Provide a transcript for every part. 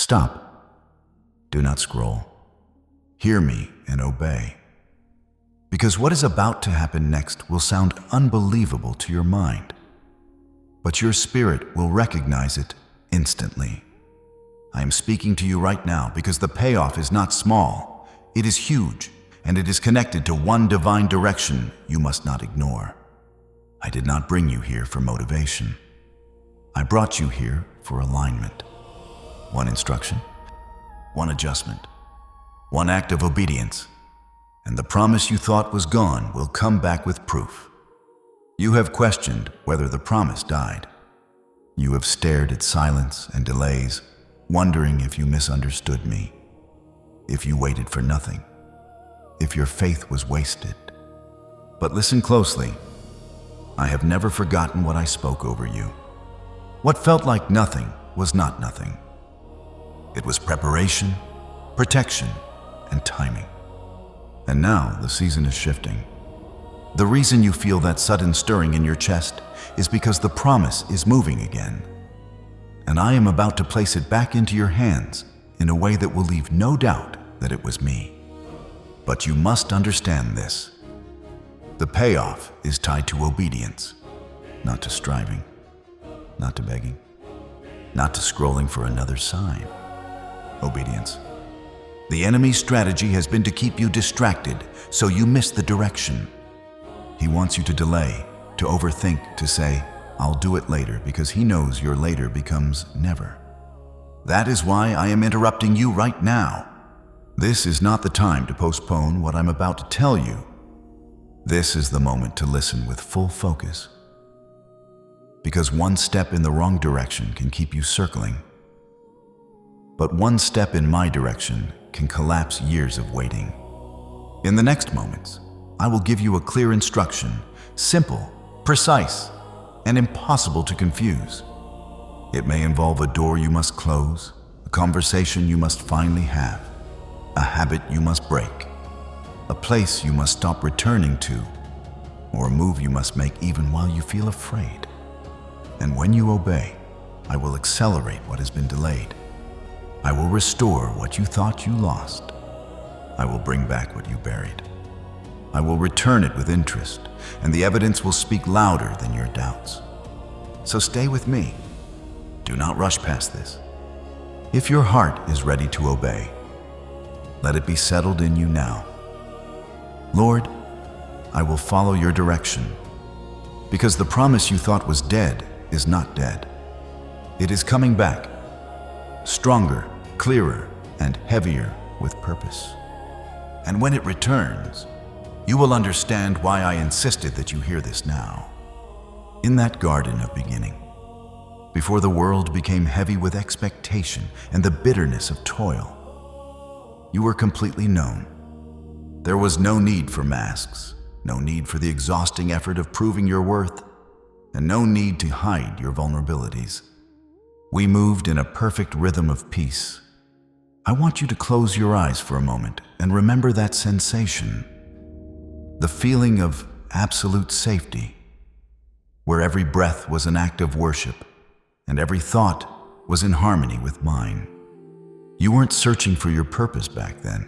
Stop. Do not scroll. Hear me and obey. Because what is about to happen next will sound unbelievable to your mind, but your spirit will recognize it instantly. I am speaking to you right now because the payoff is not small. It is huge, and it is connected to one divine direction you must not ignore. I did not bring you here for motivation. I brought you here for alignment. One instruction, one adjustment, one act of obedience, and the promise you thought was gone will come back with proof. You have questioned whether the promise died. You have stared at silence and delays, wondering if you misunderstood me, if you waited for nothing, if your faith was wasted. But listen closely. I have never forgotten what I spoke over you. What felt like nothing was not nothing. It was preparation, protection, and timing. And now the season is shifting. The reason you feel that sudden stirring in your chest is because the promise is moving again. And I am about to place it back into your hands in a way that will leave no doubt that it was me. But you must understand this. The payoff is tied to obedience, not to striving, not to begging, not to scrolling for another sign. Obedience. The enemy's strategy has been to keep you distracted so you miss the direction. He wants you to delay, to overthink, to say, "I'll do it later," because he knows your later becomes never. That is why I am interrupting you right now. This is not the time to postpone what I'm about to tell you. This is the moment to listen with full focus. Because one step in the wrong direction can keep you circling. But one step in my direction can collapse years of waiting. In the next moments, I will give you a clear instruction, simple, precise, and impossible to confuse. It may involve a door you must close, a conversation you must finally have, a habit you must break, a place you must stop returning to, or a move you must make even while you feel afraid. And when you obey, I will accelerate what has been delayed. I will restore what you thought you lost. I will bring back what you buried. I will return it with interest, and the evidence will speak louder than your doubts. So stay with me. Do not rush past this. If your heart is ready to obey, let it be settled in you now. Lord, I will follow your direction, because the promise you thought was dead is not dead. It is coming back, stronger, clearer, and heavier with purpose. And when it returns, you will understand why I insisted that you hear this now. In that garden of beginning, before the world became heavy with expectation and the bitterness of toil, you were completely known. There was no need for masks, no need for the exhausting effort of proving your worth, and no need to hide your vulnerabilities. We moved in a perfect rhythm of peace. I want you to close your eyes for a moment and remember that sensation, the feeling of absolute safety, where every breath was an act of worship and every thought was in harmony with mine. You weren't searching for your purpose back then,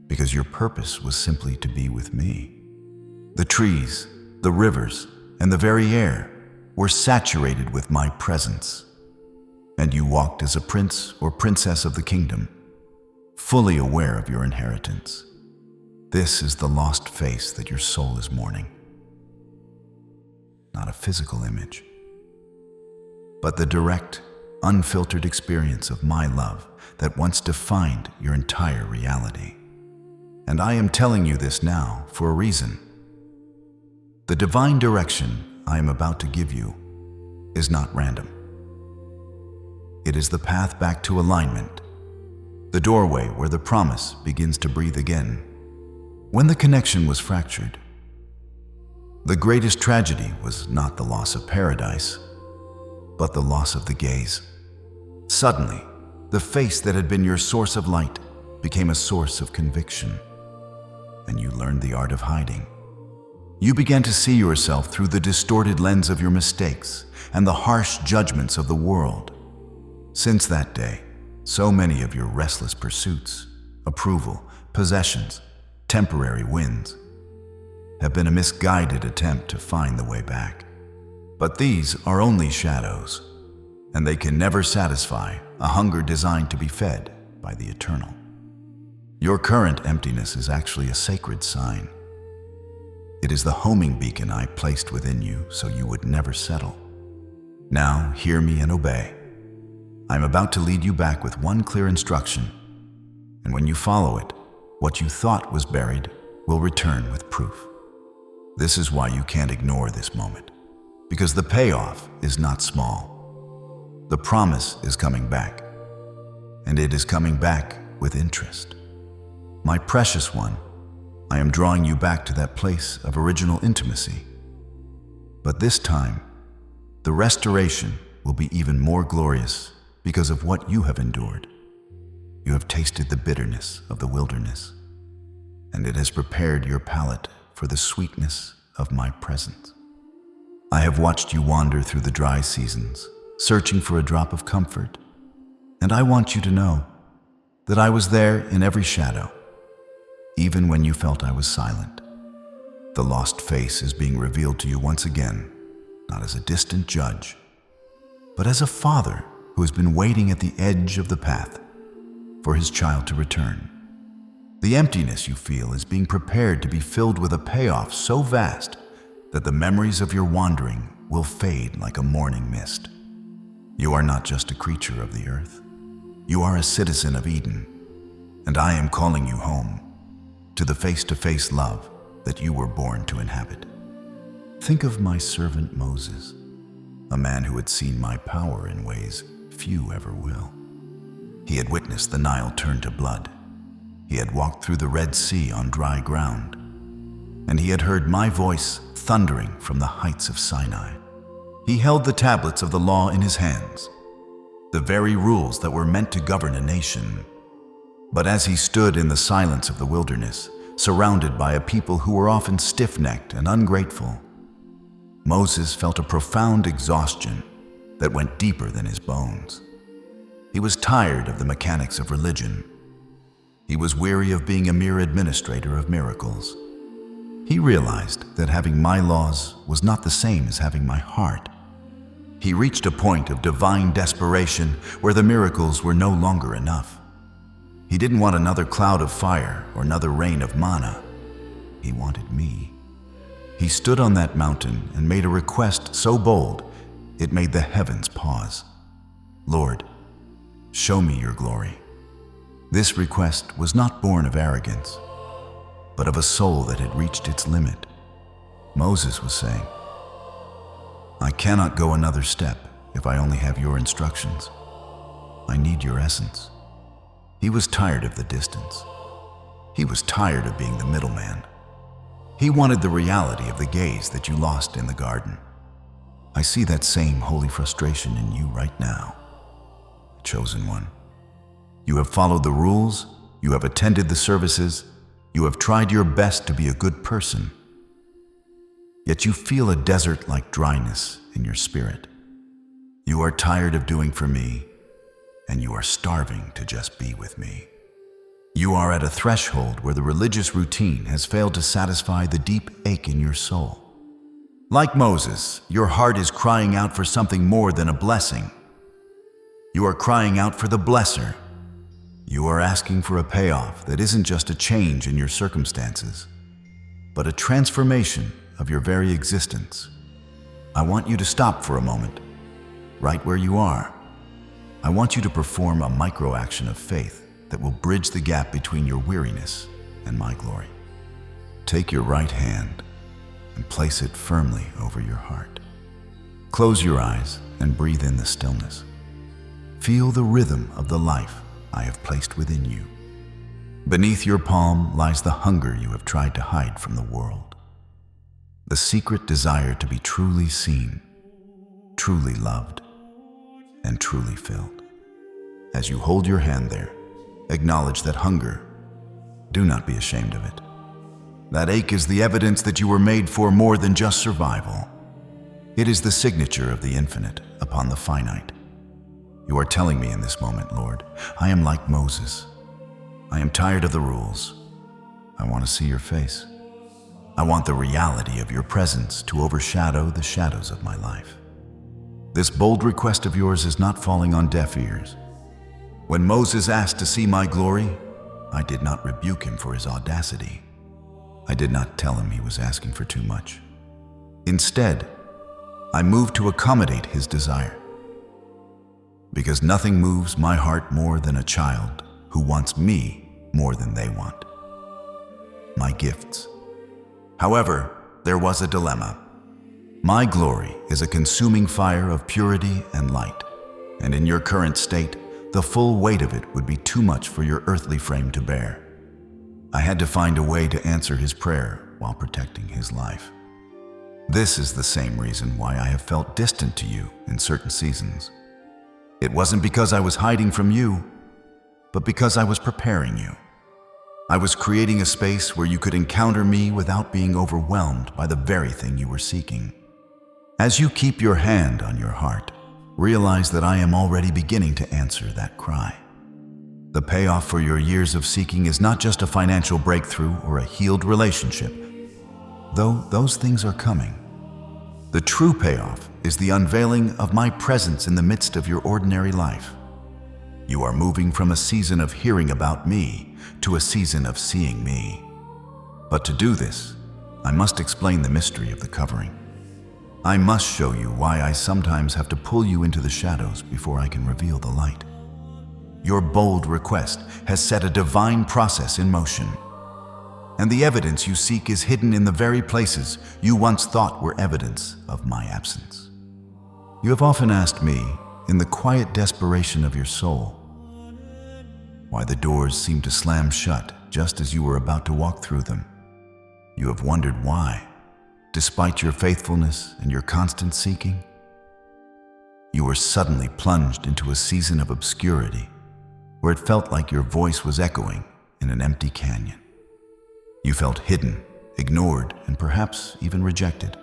because your purpose was simply to be with me. The trees, the rivers, and the very air were saturated with my presence. And you walked as a prince or princess of the kingdom, fully aware of your inheritance. This is the lost face that your soul is mourning. Not a physical image, but the direct, unfiltered experience of my love that once defined your entire reality. And I am telling you this now for a reason. The divine direction I am about to give you is not random. It is the path back to alignment, the doorway where the promise begins to breathe again. When the connection was fractured, the greatest tragedy was not the loss of paradise, but the loss of the gaze. Suddenly, the face that had been your source of light became a source of conviction, and you learned the art of hiding. You began to see yourself through the distorted lens of your mistakes and the harsh judgments of the world. Since that day, So many of your restless pursuits, approval, possessions, temporary wins, have been a misguided attempt to find the way back. But these are only shadows, and they can never satisfy a hunger designed to be fed by the eternal. Your current emptiness is actually a sacred sign. It is the homing beacon I placed within you so you would never settle. Now, hear me and obey. I'm about to lead you back with one clear instruction, and when you follow it, what you thought was buried will return with proof. This is why you can't ignore this moment, because the payoff is not small. The promise is coming back, and it is coming back with interest. My precious one, I am drawing you back to that place of original intimacy. But this time, the restoration will be even more glorious because of what you have endured. You have tasted the bitterness of the wilderness, and it has prepared your palate for the sweetness of my presence. I have watched you wander through the dry seasons, searching for a drop of comfort, and I want you to know that I was there in every shadow, even when you felt I was silent. The lost face is being revealed to you once again, not as a distant judge, but as a father who has been waiting at the edge of the path for his child to return. The emptiness you feel is being prepared to be filled with a payoff so vast that the memories of your wandering will fade like a morning mist. You are not just a creature of the earth. You are a citizen of Eden, and I am calling you home to the face-to-face love that you were born to inhabit. Think of my servant Moses, a man who had seen my power in ways few ever will. He had witnessed the Nile turn to blood. He had walked through the Red Sea on dry ground, and he had heard my voice thundering from the heights of Sinai. He held the tablets of the law in his hands, the very rules that were meant to govern a nation. But as he stood in the silence of the wilderness, surrounded by a people who were often stiff-necked and ungrateful, Moses felt a profound exhaustion that went deeper than his bones. He was tired of the mechanics of religion. He was weary of being a mere administrator of miracles. He realized that having my laws was not the same as having my heart. He reached a point of divine desperation where the miracles were no longer enough. He didn't want another cloud of fire or another rain of manna. He wanted me. He stood on that mountain and made a request so bold it made the heavens pause. Lord, show me your glory. This request was not born of arrogance, but of a soul that had reached its limit. Moses was saying, I cannot go another step if I only have your instructions. I need your essence. He was tired of the distance. He was tired of being the middleman. He wanted the reality of the gaze that you lost in the garden. I see that same holy frustration in you right now, chosen one. You have followed the rules, you have attended the services, you have tried your best to be a good person. Yet you feel a desert-like dryness in your spirit. You are tired of doing for me, and you are starving to just be with me. You are at a threshold where the religious routine has failed to satisfy the deep ache in your soul. Like Moses, your heart is crying out for something more than a blessing. You are crying out for the blesser. You are asking for a payoff that isn't just a change in your circumstances, but a transformation of your very existence. I want you to stop for a moment, right where you are. I want you to perform a micro-action of faith that will bridge the gap between your weariness and my glory. Take your right hand and place it firmly over your heart. Close your eyes and breathe in the stillness. Feel the rhythm of the life I have placed within you. Beneath your palm lies the hunger you have tried to hide from the world. The secret desire to be truly seen, truly loved, and truly filled. As you hold your hand there, acknowledge that hunger. Do not be ashamed of it. That ache is the evidence that you were made for more than just survival. It is the signature of the infinite upon the finite. You are telling me in this moment, Lord, I am like Moses. I am tired of the rules. I want to see your face. I want the reality of your presence to overshadow the shadows of my life. This bold request of yours is not falling on deaf ears. When Moses asked to see my glory, I did not rebuke him for his audacity. I did not tell him he was asking for too much. Instead, I moved to accommodate his desire. Because nothing moves my heart more than a child who wants me more than they want. My gifts. However, there was a dilemma. My glory is a consuming fire of purity and light, and in your current state, the full weight of it would be too much for your earthly frame to bear. I had to find a way to answer his prayer while protecting his life. This is the same reason why I have felt distant to you in certain seasons. It wasn't because I was hiding from you, but because I was preparing you. I was creating a space where you could encounter me without being overwhelmed by the very thing you were seeking. As you keep your hand on your heart, realize that I am already beginning to answer that cry. The payoff for your years of seeking is not just a financial breakthrough or a healed relationship, though those things are coming. The true payoff is the unveiling of my presence in the midst of your ordinary life. You are moving from a season of hearing about me to a season of seeing me. But to do this, I must explain the mystery of the covering. I must show you why I sometimes have to pull you into the shadows before I can reveal the light. Your bold request has set a divine process in motion, and the evidence you seek is hidden in the very places you once thought were evidence of my absence. You have often asked me, in the quiet desperation of your soul, why the doors seem to slam shut just as you were about to walk through them. You have wondered why, despite your faithfulness and your constant seeking, you were suddenly plunged into a season of obscurity where it felt like your voice was echoing in an empty canyon. You felt hidden, ignored, and perhaps even rejected.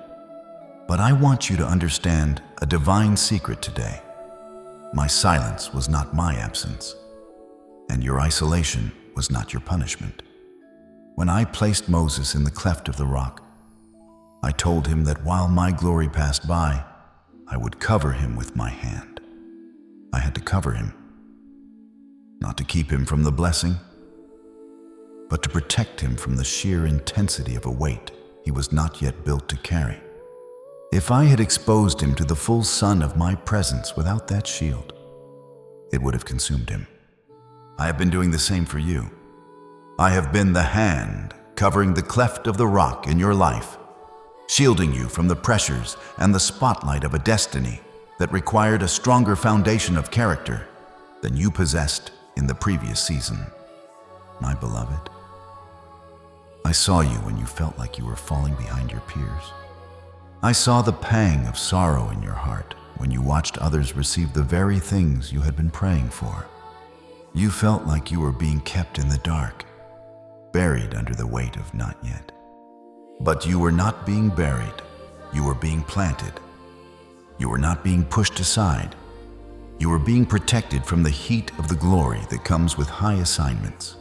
But I want you to understand a divine secret today. My silence was not my absence, and your isolation was not your punishment. When I placed Moses in the cleft of the rock, I told him that while my glory passed by, I would cover him with my hand. I had to cover him, not to keep him from the blessing, but to protect him from the sheer intensity of a weight he was not yet built to carry. If I had exposed him to the full sun of my presence without that shield, it would have consumed him. I have been doing the same for you. I have been the hand covering the cleft of the rock in your life, shielding you from the pressures and the spotlight of a destiny that required a stronger foundation of character than you possessed in the previous season. My beloved, I saw you when you felt like you were falling behind your peers. I saw the pang of sorrow in your heart when you watched others receive the very things you had been praying for. You felt like you were being kept in the dark, buried under the weight of not yet. But you were not being buried, you were being planted. You were not being pushed aside. You were being protected from the heat of the glory that comes with high assignments.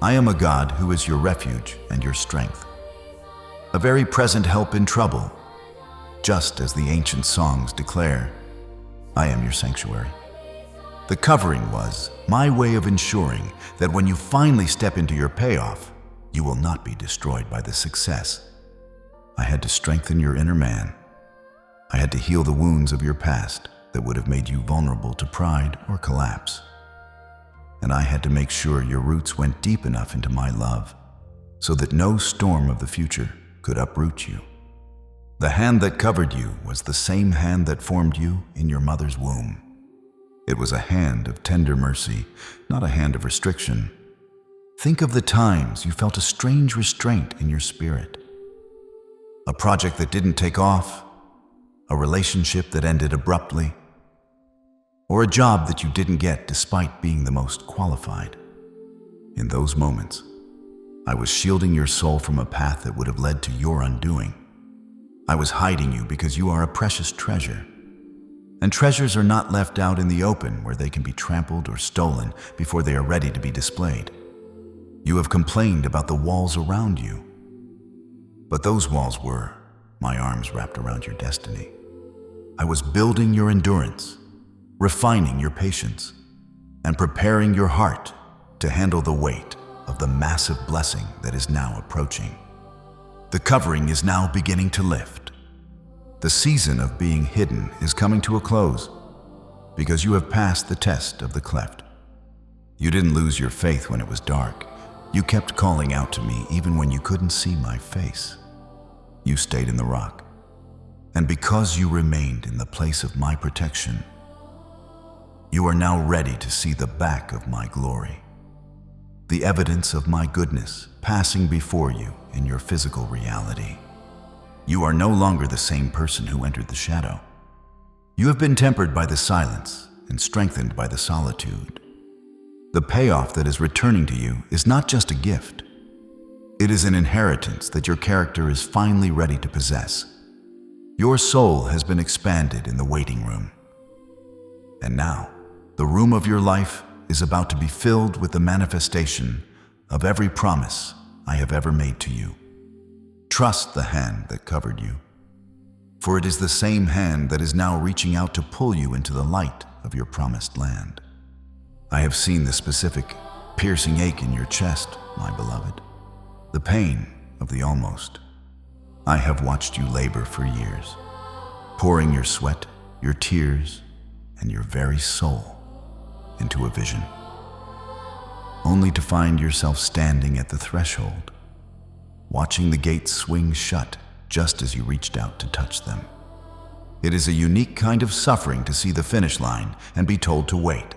I am a God who is your refuge and your strength, a very present help in trouble. Just as the ancient songs declare, I am your sanctuary. The covering was my way of ensuring that when you finally step into your payoff, you will not be destroyed by the success. I had to strengthen your inner man. I had to heal the wounds of your past that would have made you vulnerable to pride or collapse. And I had to make sure your roots went deep enough into my love so that no storm of the future could uproot you. The hand that covered you was the same hand that formed you in your mother's womb. It was a hand of tender mercy, not a hand of restriction. Think of the times you felt a strange restraint in your spirit. A project that didn't take off, a relationship that ended abruptly, or a job that you didn't get despite being the most qualified. In those moments, I was shielding your soul from a path that would have led to your undoing. I was hiding you because you are a precious treasure, And treasures are not left out in the open where they can be trampled or stolen before they are ready to be displayed. You have complained about the walls around you, but those walls were my arms wrapped around your destiny. I was building your endurance, refining your patience, and preparing your heart to handle the weight of the massive blessing that is now approaching. The covering is now beginning to lift. The season of being hidden is coming to a close because you have passed the test of the cleft. You didn't lose your faith when it was dark. You kept calling out to me even when you couldn't see my face. You stayed in the rock. And because you remained in the place of my protection, you are now ready to see the back of my glory. The evidence of my goodness passing before you in your physical reality. You are no longer the same person who entered the shadow. You have been tempered by the silence and strengthened by the solitude. The payoff that is returning to you is not just a gift. It is an inheritance that your character is finally ready to possess. Your soul has been expanded in the waiting room. And now, the room of your life is about to be filled with the manifestation of every promise I have ever made to you. Trust the hand that covered you, for it is the same hand that is now reaching out to pull you into the light of your promised land. I have seen the specific, piercing ache in your chest, my beloved, the pain of the almost. I have watched you labor for years, pouring your sweat, your tears, and your very soul into a vision, only to find yourself standing at the threshold, watching the gates swing shut just as you reached out to touch them. It is a unique kind of suffering to see the finish line and be told to wait,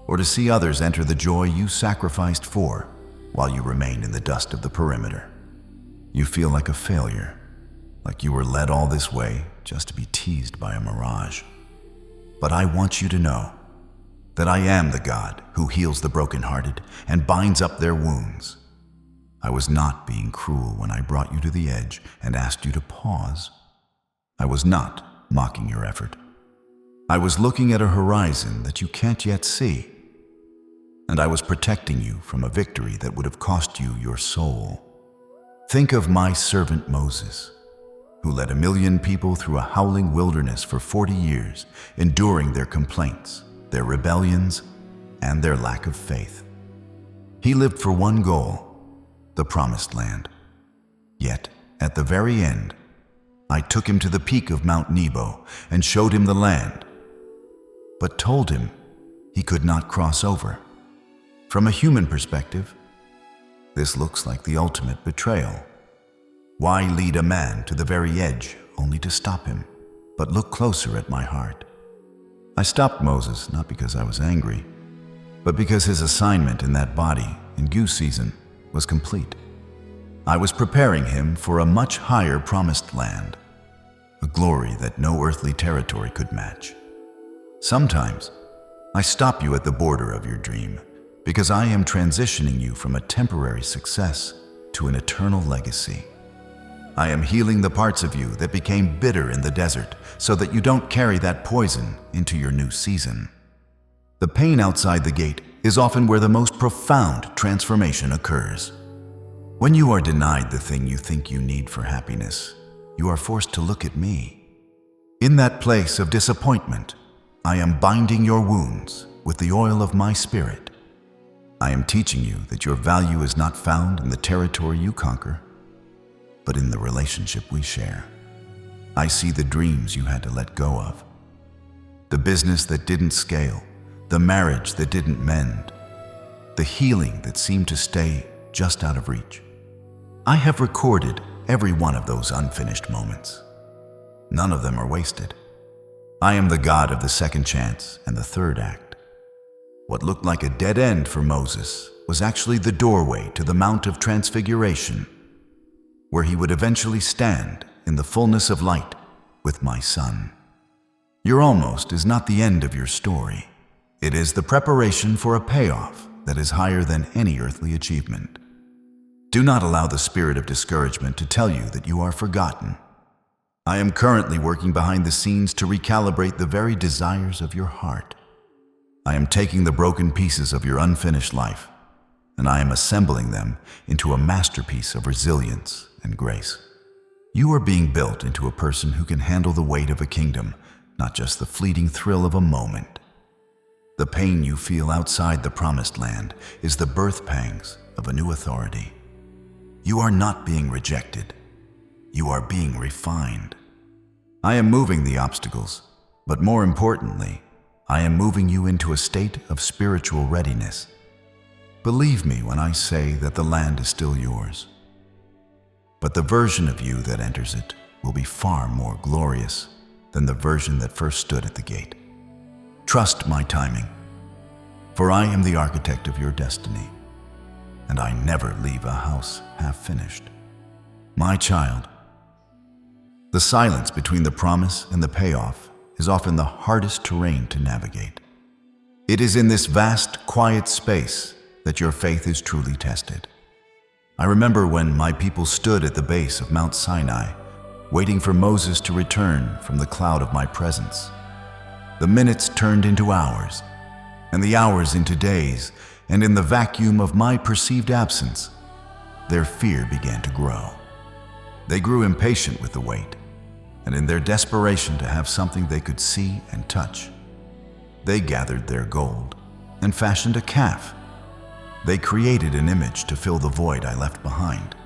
or to see others enter the joy you sacrificed for while you remain in the dust of the perimeter. You feel like a failure, like you were led all this way just to be teased by a mirage. But I want you to know that I am the God who heals the brokenhearted and binds up their wounds. I was not being cruel when I brought you to the edge and asked you to pause. I was not mocking your effort. I was looking at a horizon that you can't yet see, and I was protecting you from a victory that would have cost you your soul. Think of my servant Moses, who led 1 million people through a howling wilderness for 40 years, enduring their complaints, their rebellions, and their lack of faith. He lived for one goal, the promised land. Yet, at the very end, I took him to the peak of Mount Nebo and showed him the land, but told him he could not cross over. From a human perspective, this looks like the ultimate betrayal. Why lead a man to the very edge only to stop him? But look closer at my heart. I stopped Moses not because I was angry, but because his assignment in that body in goose season was complete. I was preparing him for a much higher promised land, a glory that no earthly territory could match. Sometimes I stop you at the border of your dream because I am transitioning you from a temporary success to an eternal legacy. I am healing the parts of you that became bitter in the desert so that you don't carry that poison into your new season. The pain outside the gate is often where the most profound transformation occurs. When you are denied the thing you think you need for happiness, you are forced to look at me. In that place of disappointment, I am binding your wounds with the oil of my spirit. I am teaching you that your value is not found in the territory you conquer, but in the relationship we share. I see the dreams you had to let go of, the business that didn't scale, the marriage that didn't mend, the healing that seemed to stay just out of reach. I have recorded every one of those unfinished moments. None of them are wasted. I am the God of the second chance and the third act. What looked like a dead end for Moses was actually the doorway to the Mount of Transfiguration, where he would eventually stand in the fullness of light with my Son. Your almost is not the end of your story. It is the preparation for a payoff that is higher than any earthly achievement. Do not allow the spirit of discouragement to tell you that you are forgotten. I am currently working behind the scenes to recalibrate the very desires of your heart. I am taking the broken pieces of your unfinished life, and I am assembling them into a masterpiece of resilience and grace. You are being built into a person who can handle the weight of a kingdom, not just the fleeting thrill of a moment. The pain you feel outside the promised land is the birth pangs of a new authority. You are not being rejected. You are being refined. I am moving the obstacles, but more importantly, I am moving you into a state of spiritual readiness. Believe me when I say that the land is still yours. But the version of you that enters it will be far more glorious than the version that first stood at the gate. Trust my timing, for I am the architect of your destiny, and I never leave a house half finished. My child, the silence between the promise and the payoff is often the hardest terrain to navigate. It is in this vast, quiet space that your faith is truly tested. I remember when my people stood at the base of Mount Sinai, waiting for Moses to return from the cloud of my presence. The minutes turned into hours, and the hours into days, and in the vacuum of my perceived absence, their fear began to grow. They grew impatient with the wait, and in their desperation to have something they could see and touch, they gathered their gold and fashioned a calf. They created an image to fill the void I left behind.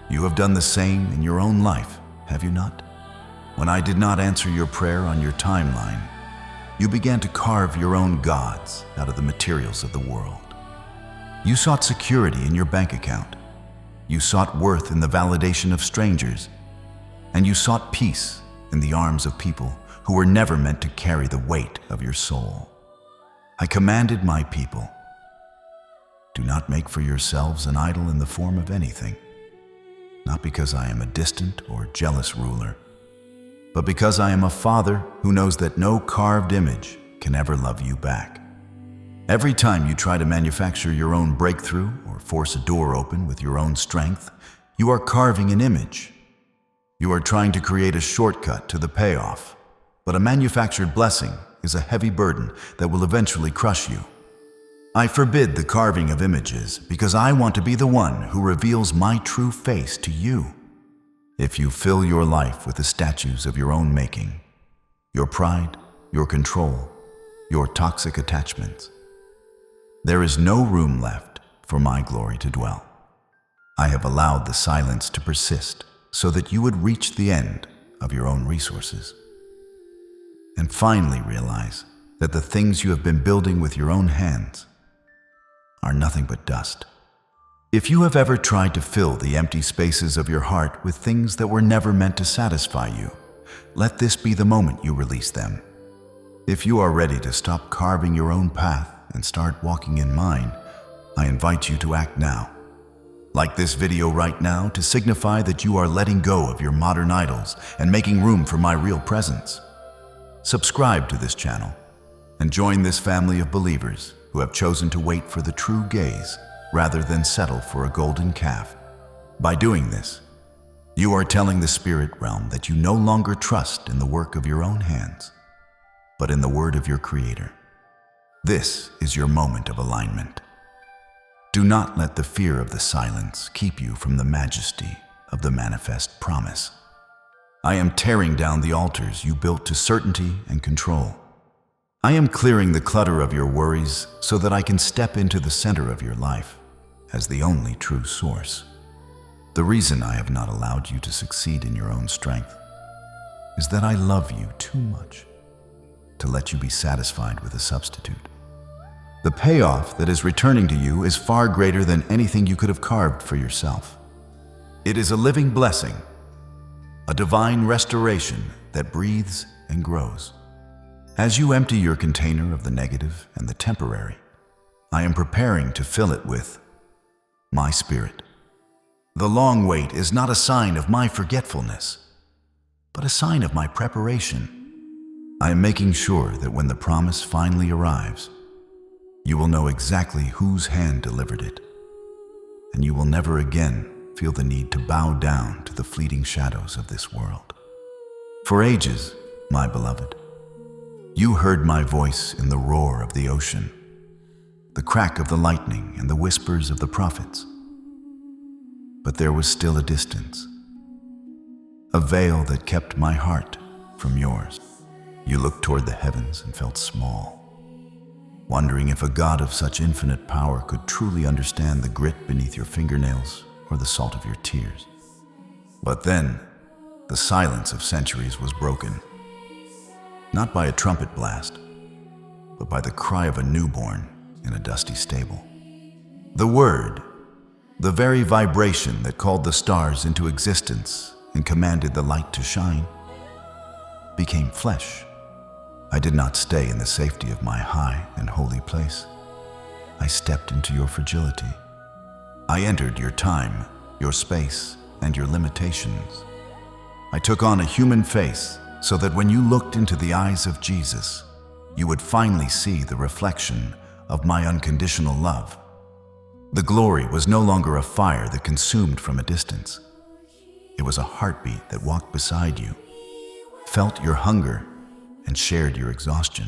You have done the same in your own life, have you not? When I did not answer your prayer on your timeline, you began to carve your own gods out of the materials of the world. You sought security in your bank account. You sought worth in the validation of strangers. And you sought peace in the arms of people who were never meant to carry the weight of your soul. I commanded my people, do not make for yourselves an idol in the form of anything, not because I am a distant or jealous ruler, but because I am a father who knows that no carved image can ever love you back. Every time you try to manufacture your own breakthrough or force a door open with your own strength, you are carving an image. You are trying to create a shortcut to the payoff, but a manufactured blessing is a heavy burden that will eventually crush you. I forbid the carving of images because I want to be the one who reveals my true face to you. If you fill your life with the statues of your own making, your pride, your control, your toxic attachments, there is no room left for my glory to dwell. I have allowed the silence to persist so that you would reach the end of your own resources and finally realize that the things you have been building with your own hands are nothing but dust. If you have ever tried to fill the empty spaces of your heart with things that were never meant to satisfy you, let this be the moment you release them. If you are ready to stop carving your own path and start walking in mine, I invite you to act now. Like this video right now to signify that you are letting go of your modern idols and making room for my real presence. Subscribe to this channel and join this family of believers who have chosen to wait for the true gaze rather than settle for a golden calf. By doing this, you are telling the spirit realm that you no longer trust in the work of your own hands, but in the word of your Creator. This is your moment of alignment. Do not let the fear of the silence keep you from the majesty of the manifest promise. I am tearing down the altars you built to certainty and control. I am clearing the clutter of your worries so that I can step into the center of your life as the only true source. The reason I have not allowed you to succeed in your own strength is that I love you too much to let you be satisfied with a substitute. The payoff that is returning to you is far greater than anything you could have carved for yourself. It is a living blessing, a divine restoration that breathes and grows. As you empty your container of the negative and the temporary, I am preparing to fill it with my spirit. The long wait is not a sign of my forgetfulness, but a sign of my preparation. I am making sure that when the promise finally arrives, you will know exactly whose hand delivered it, and you will never again feel the need to bow down to the fleeting shadows of this world. For ages, my beloved, you heard my voice in the roar of the ocean, the crack of the lightning and the whispers of the prophets. But there was still a distance, a veil that kept my heart from yours. You looked toward the heavens and felt small, wondering if a God of such infinite power could truly understand the grit beneath your fingernails or the salt of your tears. But then, the silence of centuries was broken, not by a trumpet blast, but by the cry of a newborn in a dusty stable. The word, the very vibration that called the stars into existence and commanded the light to shine, became flesh. I did not stay in the safety of my high and holy place. I stepped into your fragility. I entered your time, your space, and your limitations. I took on a human face so that when you looked into the eyes of Jesus, you would finally see the reflection of my unconditional love. The glory was no longer a fire that consumed from a distance. It was a heartbeat that walked beside you, felt your hunger, and shared your exhaustion.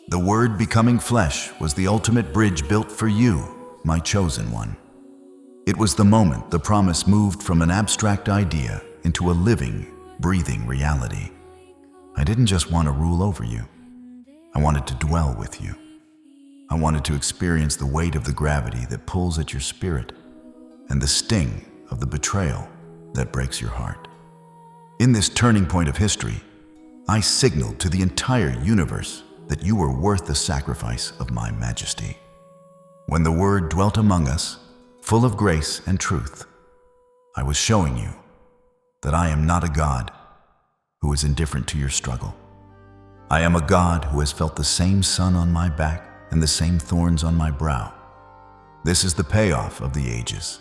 The Word becoming flesh was the ultimate bridge built for you, my chosen one. It was the moment the promise moved from an abstract idea into a living, breathing reality. I didn't just want to rule over you. I wanted to dwell with you. I wanted to experience the weight of the gravity that pulls at your spirit and the sting of the betrayal that breaks your heart. In this turning point of history, I signaled to the entire universe that you were worth the sacrifice of my majesty. When the Word dwelt among us, full of grace and truth, I was showing you that I am not a God who is indifferent to your struggle. I am a God who has felt the same sun on my back and the same thorns on my brow. This is the payoff of the ages,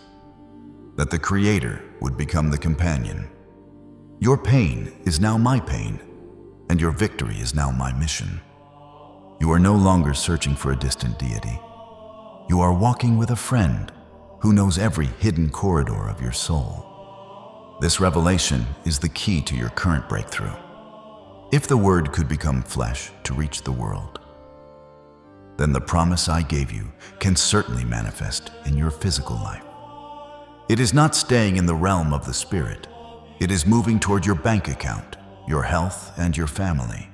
that the Creator would become the companion. Your pain is now my pain, and your victory is now my mission. You are no longer searching for a distant deity. You are walking with a friend who knows every hidden corridor of your soul. This revelation is the key to your current breakthrough. If the Word could become flesh to reach the world, then the promise I gave you can certainly manifest in your physical life. It is not staying in the realm of the Spirit. It is moving toward your bank account, your health, and your family.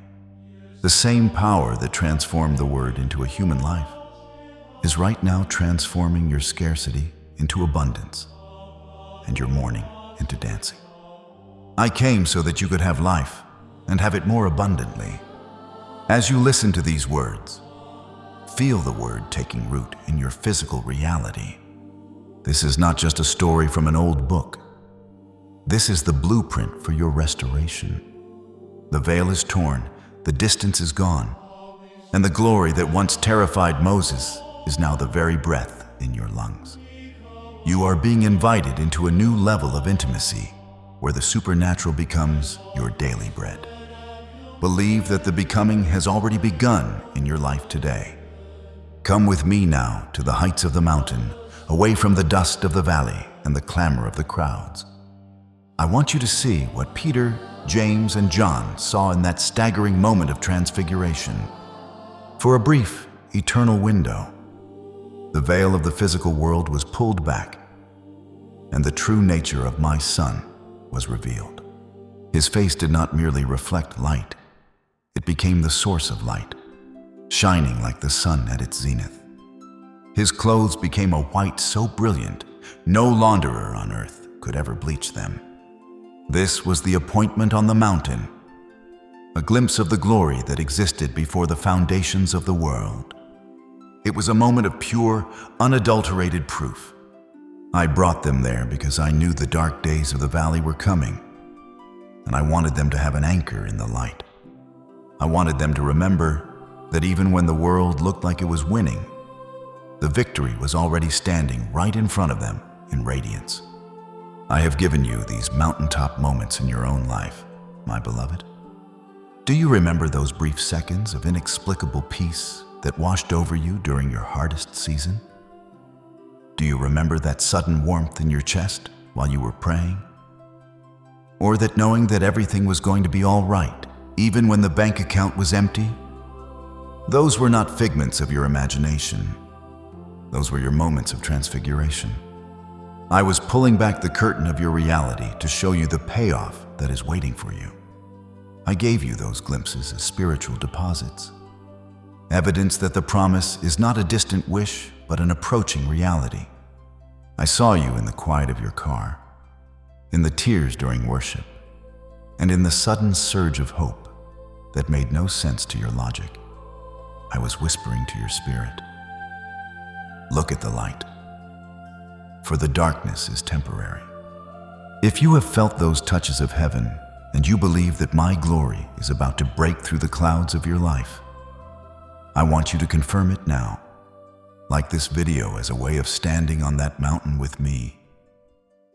The same power that transformed the Word into a human life is right now transforming your scarcity into abundance and your mourning into dancing. I came so that you could have life and have it more abundantly. As you listen to these words, feel the Word taking root in your physical reality. This is not just a story from an old book. This is the blueprint for your restoration. The veil is torn, the distance is gone, and the glory that once terrified Moses is now the very breath in your lungs. You are being invited into a new level of intimacy where the supernatural becomes your daily bread. Believe that the becoming has already begun in your life today. Come with me now to the heights of the mountain, away from the dust of the valley and the clamor of the crowds. I want you to see what Peter, James, and John saw in that staggering moment of transfiguration. For a brief, eternal window, the veil of the physical world was pulled back, and the true nature of my Son was revealed. His face did not merely reflect light, it became the source of light, shining like the sun at its zenith. His clothes became a white so brilliant, no launderer on earth could ever bleach them. This was the appointment on the mountain, a glimpse of the glory that existed before the foundations of the world. It was a moment of pure, unadulterated proof. I brought them there because I knew the dark days of the valley were coming, and I wanted them to have an anchor in the light. I wanted them to remember that even when the world looked like it was winning, the victory was already standing right in front of them in radiance. I have given you these mountaintop moments in your own life, my beloved. Do you remember those brief seconds of inexplicable peace that washed over you during your hardest season? Do you remember that sudden warmth in your chest while you were praying? Or that knowing that everything was going to be all right, even when the bank account was empty? Those were not figments of your imagination. Those were your moments of transfiguration. I was pulling back the curtain of your reality to show you the payoff that is waiting for you. I gave you those glimpses as spiritual deposits. Evidence that the promise is not a distant wish, but an approaching reality. I saw you in the quiet of your car, in the tears during worship, and in the sudden surge of hope that made no sense to your logic. I was whispering to your spirit, look at the light, for the darkness is temporary. If you have felt those touches of heaven, and you believe that my glory is about to break through the clouds of your life, I want you to confirm it now, like this video as a way of standing on that mountain with me,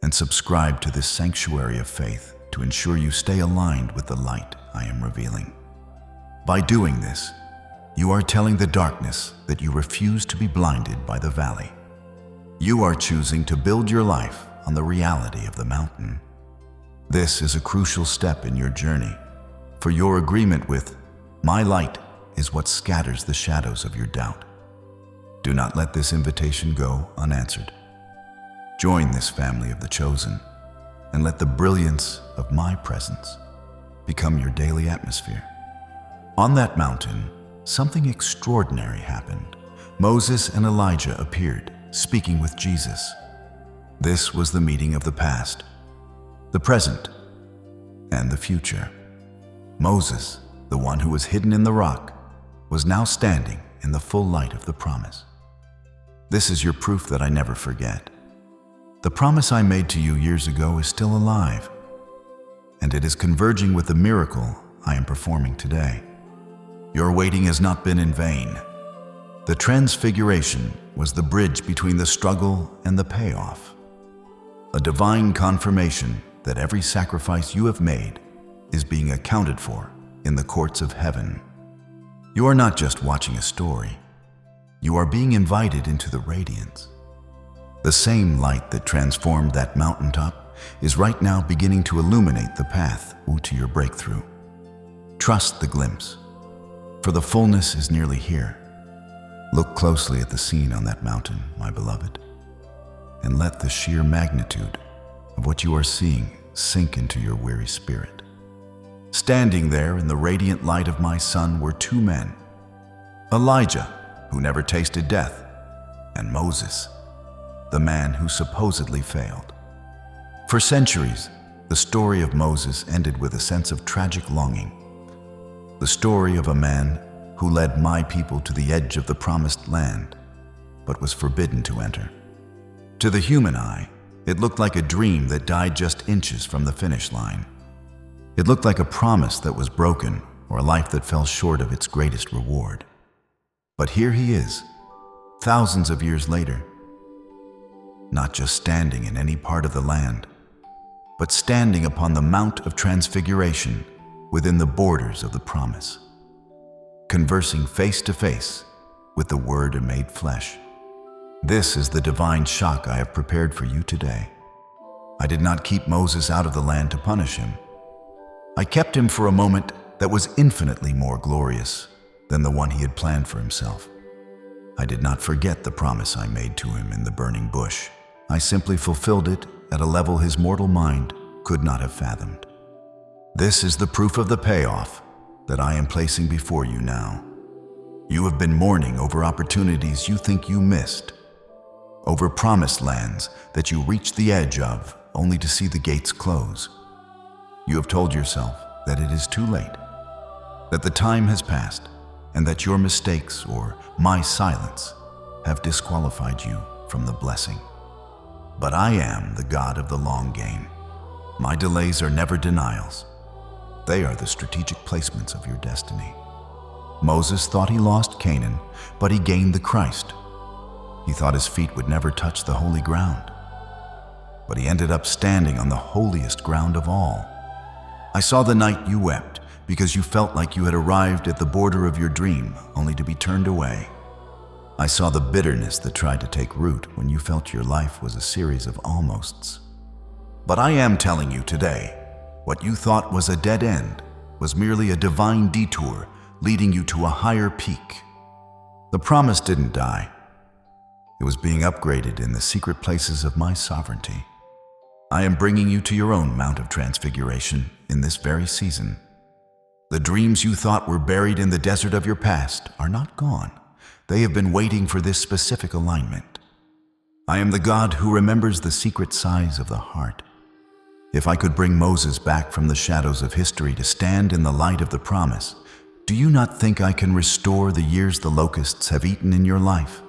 and subscribe to this sanctuary of faith to ensure you stay aligned with the light I am revealing. By doing this, you are telling the darkness that you refuse to be blinded by the valley. You are choosing to build your life on the reality of the mountain. This is a crucial step in your journey, for your agreement with my light is what scatters the shadows of your doubt. Do not let this invitation go unanswered. Join this family of the chosen, and let the brilliance of my presence become your daily atmosphere. On that mountain, something extraordinary happened. Moses and Elijah appeared, speaking with Jesus. This was the meeting of the past, the present, and the future. Moses, the one who was hidden in the rock, was now standing in the full light of the promise. This is your proof that I never forget. The promise I made to you years ago is still alive, and it is converging with the miracle I am performing today. Your waiting has not been in vain. The transfiguration was the bridge between the struggle and the payoff, a divine confirmation that every sacrifice you have made is being accounted for in the courts of heaven. You are not just watching a story. You are being invited into the radiance. The same light that transformed that mountaintop is right now beginning to illuminate the path to your breakthrough. Trust the glimpse, for the fullness is nearly here. Look closely at the scene on that mountain, my beloved, and let the sheer magnitude of what you are seeing sink into your weary spirit. Standing there in the radiant light of my Son were two men, Elijah, who never tasted death, and Moses, the man who supposedly failed. For centuries, the story of Moses ended with a sense of tragic longing. The story of a man who led my people to the edge of the promised land, but was forbidden to enter. To the human eye, it looked like a dream that died just inches from the finish line. It looked like a promise that was broken, or a life that fell short of its greatest reward. But here he is, thousands of years later, not just standing in any part of the land, but standing upon the Mount of Transfiguration within the borders of the promise, conversing face to face with the Word made flesh. This is the divine shock I have prepared for you today. I did not keep Moses out of the land to punish him. I kept him for a moment that was infinitely more glorious than the one he had planned for himself. I did not forget the promise I made to him in the burning bush. I simply fulfilled it at a level his mortal mind could not have fathomed. This is the proof of the payoff that I am placing before you now. You have been mourning over opportunities you think you missed, over promised lands that you reached the edge of only to see the gates close. You have told yourself that it is too late, that the time has passed, and that your mistakes or my silence have disqualified you from the blessing. But I am the God of the long game. My delays are never denials. They are the strategic placements of your destiny. Moses thought he lost Canaan, but he gained the Christ. He thought his feet would never touch the holy ground, but he ended up standing on the holiest ground of all. I saw the night you wept because you felt like you had arrived at the border of your dream only to be turned away. I saw the bitterness that tried to take root when you felt your life was a series of almosts. But I am telling you today What you thought was a dead end was merely a divine detour leading you to a higher peak. The promise didn't die. It was being upgraded in the secret places of my sovereignty. I am bringing you to your own Mount of Transfiguration in this very season. The dreams you thought were buried in the desert of your past are not gone. They have been waiting for this specific alignment. I am the God who remembers the secret sighs of the heart. If I could bring Moses back from the shadows of history to stand in the light of the promise, do you not think I can restore the years the locusts have eaten in your life?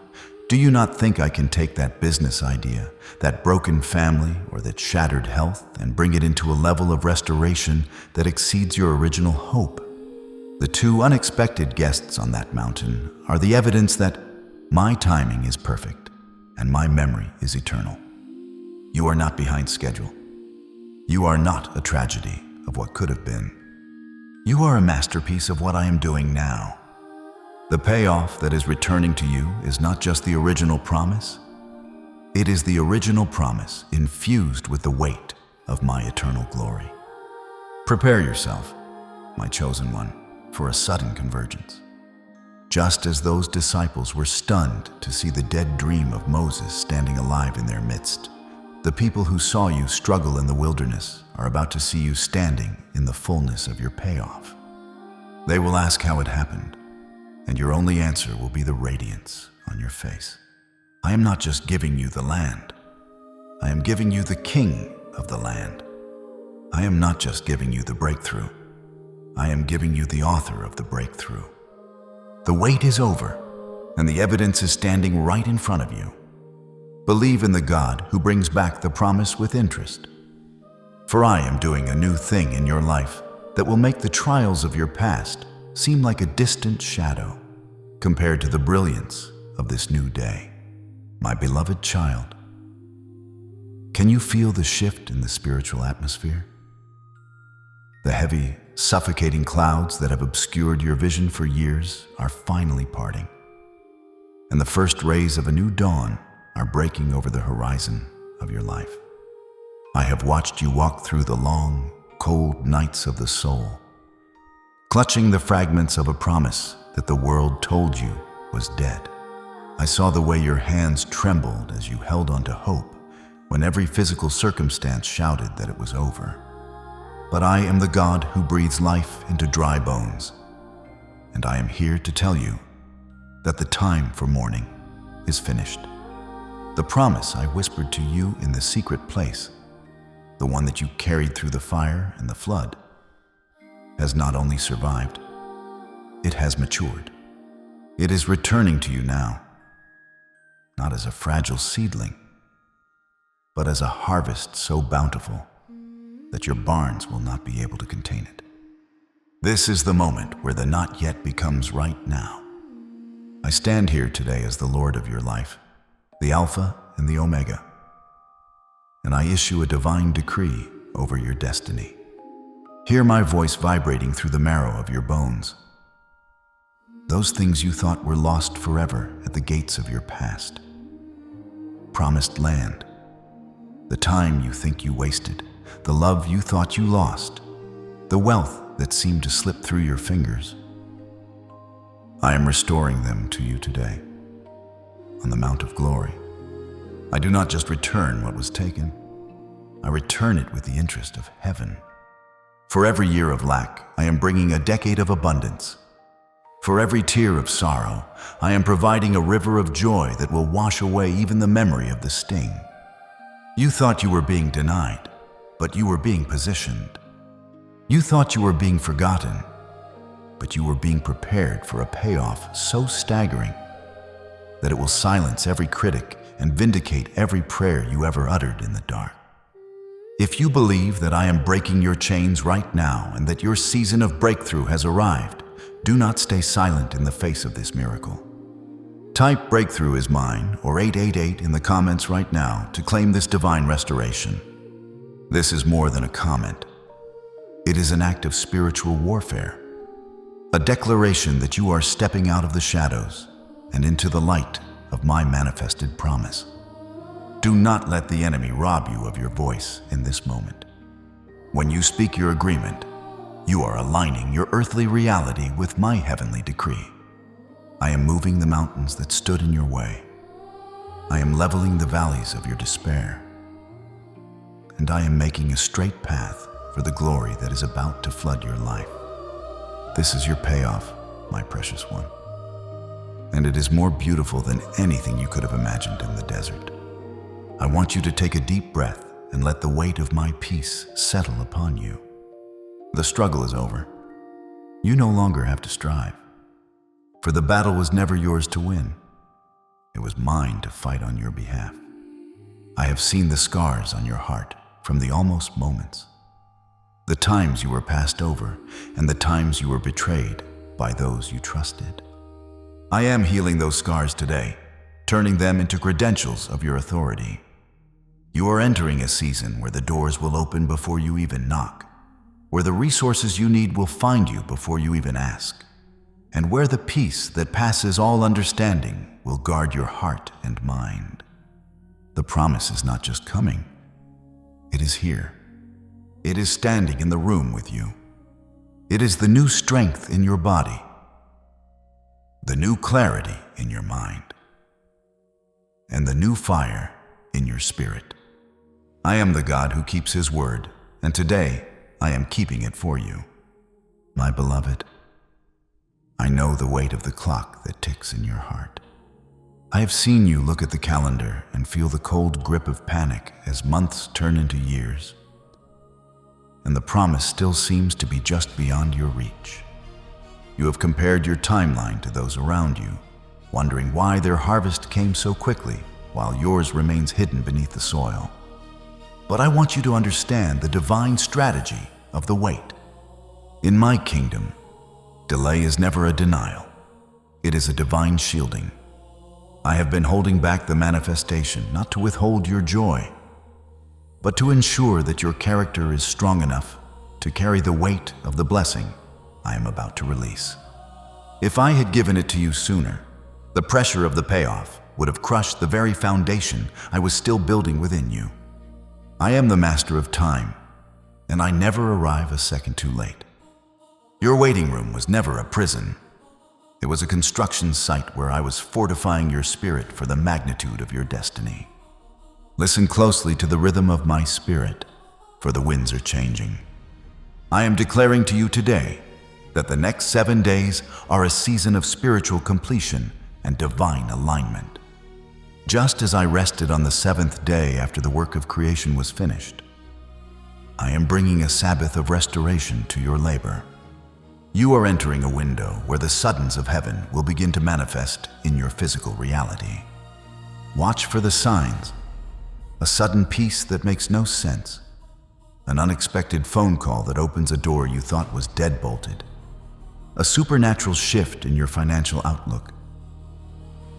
Do you not think I can take that business idea, that broken family, or that shattered health, and bring it into a level of restoration that exceeds your original hope? The two unexpected guests on that mountain are the evidence that my timing is perfect and my memory is eternal. You are not behind schedule. You are not a tragedy of what could have been. You are a masterpiece of what I am doing now. The payoff that is returning to you is not just the original promise. It is the original promise infused with the weight of my eternal glory. Prepare yourself, my chosen one, for a sudden convergence. Just as those disciples were stunned to see the dead dream of Moses standing alive in their midst, the people who saw you struggle in the wilderness are about to see you standing in the fullness of your payoff. They will ask how it happened, and your only answer will be the radiance on your face. I am not just giving you the land. I am giving you the king of the land. I am not just giving you the breakthrough. I am giving you the author of the breakthrough. The wait is over, and the evidence is standing right in front of you. Believe in the God who brings back the promise with interest. For I am doing a new thing in your life that will make the trials of your past seem like a distant shadow compared to the brilliance of this new day. My beloved child, can you feel the shift in the spiritual atmosphere? The heavy, suffocating clouds that have obscured your vision for years are finally parting, and the first rays of a new dawn are breaking over the horizon of your life. I have watched you walk through the long, cold nights of the soul, clutching the fragments of a promise that the world told you was dead. I saw the way your hands trembled as you held on to hope when every physical circumstance shouted that it was over. But I am the God who breathes life into dry bones, and I am here to tell you that the time for mourning is finished. The promise I whispered to you in the secret place, the one that you carried through the fire and the flood, has not only survived, it has matured. It is returning to you now, not as a fragile seedling, but as a harvest so bountiful that your barns will not be able to contain it. This is the moment where the not yet becomes right now. I stand here today as the Lord of your life, the Alpha and the Omega, and I issue a divine decree over your destiny. Hear my voice vibrating through the marrow of your bones. Those things you thought were lost forever at the gates of your past. Promised land, the time you think you wasted, the love you thought you lost, the wealth that seemed to slip through your fingers. I am restoring them to you today, on the Mount of Glory. I do not just return what was taken, I return it with the interest of heaven. For every year of lack, I am bringing a decade of abundance. For every tear of sorrow, I am providing a river of joy that will wash away even the memory of the sting. You thought you were being denied, but you were being positioned. You thought you were being forgotten, but you were being prepared for a payoff so staggering that it will silence every critic and vindicate every prayer you ever uttered in the dark. If you believe that I am breaking your chains right now and that your season of breakthrough has arrived, do not stay silent in the face of this miracle. Type "breakthrough is mine" or 888 in the comments right now to claim this divine restoration. This is more than a comment. It is an act of spiritual warfare, a declaration that you are stepping out of the shadows and into the light of my manifested promise. Do not let the enemy rob you of your voice in this moment. When you speak your agreement, you are aligning your earthly reality with my heavenly decree. I am moving the mountains that stood in your way. I am leveling the valleys of your despair. And I am making a straight path for the glory that is about to flood your life. This is your payoff, my precious one. And it is more beautiful than anything you could have imagined in the desert. I want you to take a deep breath and let the weight of my peace settle upon you. The struggle is over. You no longer have to strive, for the battle was never yours to win. It was mine to fight on your behalf. I have seen the scars on your heart from the almost moments, the times you were passed over and the times you were betrayed by those you trusted. I am healing those scars today, turning them into credentials of your authority. You are entering a season where the doors will open before you even knock, where the resources you need will find you before you even ask, and where the peace that passes all understanding will guard your heart and mind. The promise is not just coming, it is here. It is standing in the room with you. It is the new strength in your body, the new clarity in your mind, and the new fire in your spirit. I am the God who keeps his word, and today I am keeping it for you. My beloved, I know the weight of the clock that ticks in your heart. I have seen you look at the calendar and feel the cold grip of panic as months turn into years, and the promise still seems to be just beyond your reach. You have compared your timeline to those around you, wondering why their harvest came so quickly while yours remains hidden beneath the soil. But I want you to understand the divine strategy of the wait. In my kingdom, delay is never a denial. It is a divine shielding. I have been holding back the manifestation not to withhold your joy, but to ensure that your character is strong enough to carry the weight of the blessing I am about to release. If I had given it to you sooner, the pressure of the payoff would have crushed the very foundation I was still building within you. I am the master of time, and I never arrive a second too late. Your waiting room was never a prison. It was a construction site where I was fortifying your spirit for the magnitude of your destiny. Listen closely to the rhythm of my spirit, for the winds are changing. I am declaring to you today that the next 7 days are a season of spiritual completion and divine alignment. Just as I rested on the 7th day after the work of creation was finished, I am bringing a Sabbath of restoration to your labor. You are entering a window where the suddens of heaven will begin to manifest in your physical reality. Watch for the signs: a sudden peace that makes no sense, an unexpected phone call that opens a door you thought was dead-bolted, a supernatural shift in your financial outlook,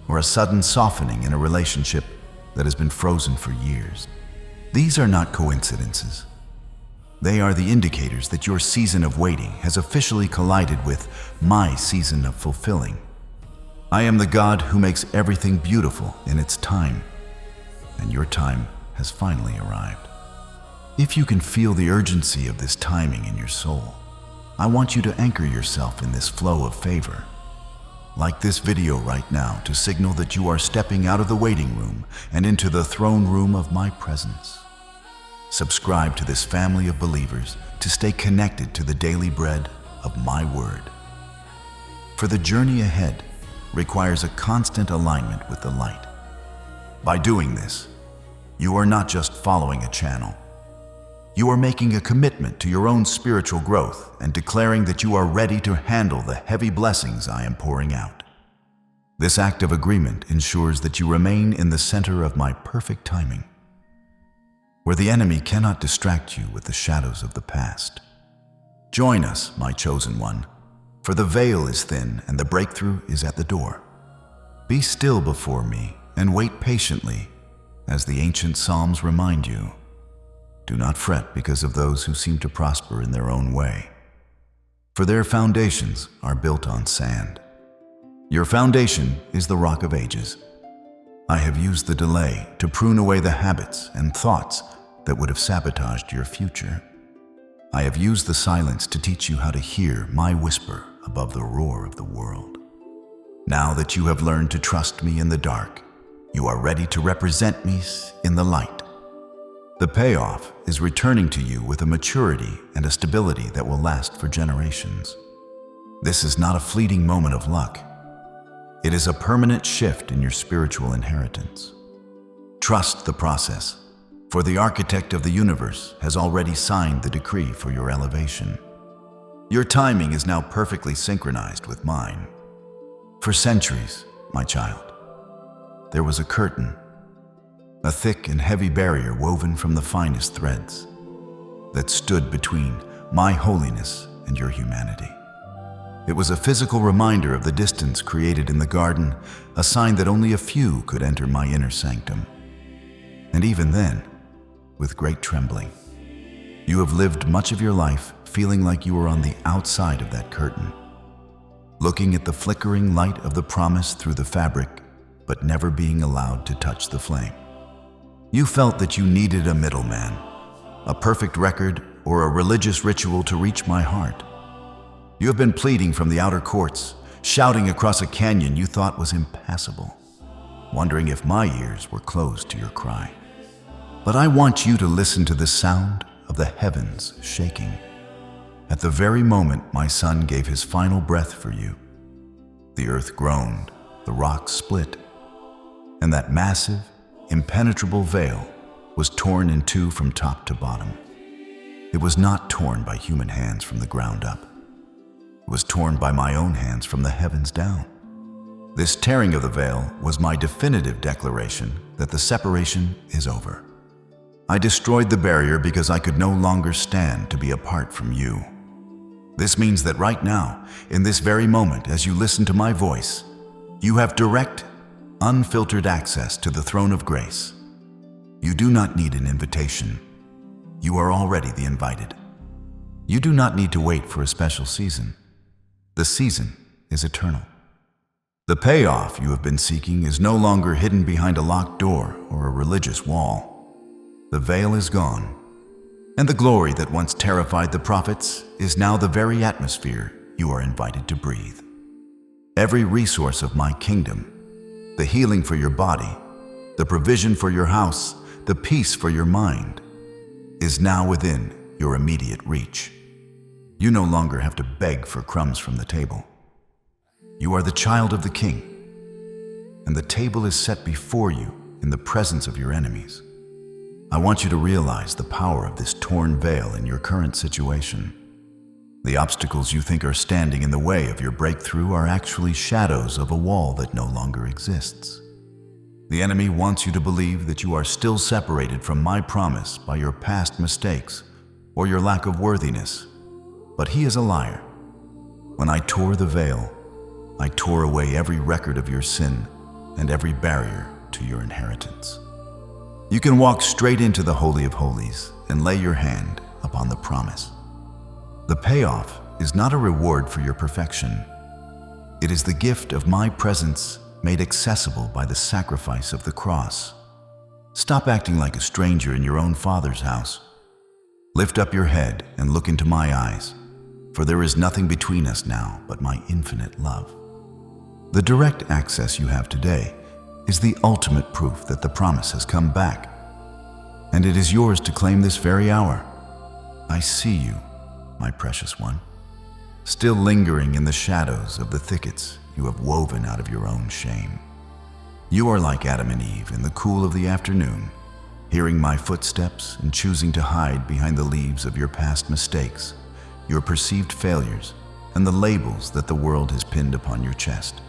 or a sudden softening in a relationship that has been frozen for years. These are not coincidences. They are the indicators that your season of waiting has officially collided with my season of fulfilling. I am the God who makes everything beautiful in its time, and your time has finally arrived. If you can feel the urgency of this timing in your soul, I want you to anchor yourself in this flow of favor. Like this video right now to signal that you are stepping out of the waiting room and into the throne room of my presence. Subscribe to this family of believers to stay connected to the daily bread of my word. For the journey ahead requires a constant alignment with the light. By doing this, you are not just following a channel. You are making a commitment to your own spiritual growth and declaring that you are ready to handle the heavy blessings I am pouring out. This act of agreement ensures that you remain in the center of my perfect timing, where the enemy cannot distract you with the shadows of the past. Join us, my chosen one, for the veil is thin and the breakthrough is at the door. Be still before me and wait patiently, as the ancient Psalms remind you. Do not fret because of those who seem to prosper in their own way, for their foundations are built on sand. Your foundation is the Rock of Ages. I have used the delay to prune away the habits and thoughts that would have sabotaged your future. I have used the silence to teach you how to hear my whisper above the roar of the world. Now that you have learned to trust me in the dark, you are ready to represent me in the light. The payoff is returning to you with a maturity and a stability that will last for generations. This is not a fleeting moment of luck. It is a permanent shift in your spiritual inheritance. Trust the process, for the architect of the universe has already signed the decree for your elevation. Your timing is now perfectly synchronized with mine. For centuries, my child, there was a curtain, a thick and heavy barrier woven from the finest threads, that stood between my holiness and your humanity. It was a physical reminder of the distance created in the garden, a sign that only a few could enter my inner sanctum. And even then, with great trembling, you have lived much of your life feeling like you were on the outside of that curtain, looking at the flickering light of the promise through the fabric, but never being allowed to touch the flame. You felt that you needed a middleman, a perfect record, or a religious ritual to reach my heart. You have been pleading from the outer courts, shouting across a canyon you thought was impassable, wondering if my ears were closed to your cry. But I want you to listen to the sound of the heavens shaking. At the very moment my son gave his final breath for you, the earth groaned, the rocks split, and that massive, impenetrable veil was torn in two from top to bottom. It was not torn by human hands from the ground up. It was torn by my own hands from the heavens down. This tearing of the veil was my definitive declaration that the separation is over. I destroyed the barrier because I could no longer stand to be apart from you. This means that right now, in this very moment, as you listen to my voice, you have direct, unfiltered access to the throne of grace. You do not need an invitation. You are already the invited. You do not need to wait for a special season. The season is eternal. The payoff you have been seeking is no longer hidden behind a locked door or a religious wall. The veil is gone, and the glory that once terrified the prophets is now the very atmosphere you are invited to breathe. Every resource of my kingdom, the healing for your body, the provision for your house, the peace for your mind, is now within your immediate reach. You no longer have to beg for crumbs from the table. You are the child of the King, and the table is set before you in the presence of your enemies. I want you to realize the power of this torn veil in your current situation. The obstacles you think are standing in the way of your breakthrough are actually shadows of a wall that no longer exists. The enemy wants you to believe that you are still separated from my promise by your past mistakes or your lack of worthiness, but he is a liar. When I tore the veil, I tore away every record of your sin and every barrier to your inheritance. You can walk straight into the Holy of Holies and lay your hand upon the promise. The payoff is not a reward for your perfection. It is the gift of my presence made accessible by the sacrifice of the cross. Stop acting like a stranger in your own Father's house. Lift up your head and look into my eyes, for there is nothing between us now but my infinite love. The direct access you have today is the ultimate proof that the promise has come back, and it is yours to claim this very hour. I see you, my precious one, still lingering in the shadows of the thickets you have woven out of your own shame. You are like Adam and Eve in the cool of the afternoon, hearing my footsteps and choosing to hide behind the leaves of your past mistakes, your perceived failures, and the labels that the world has pinned upon your chest.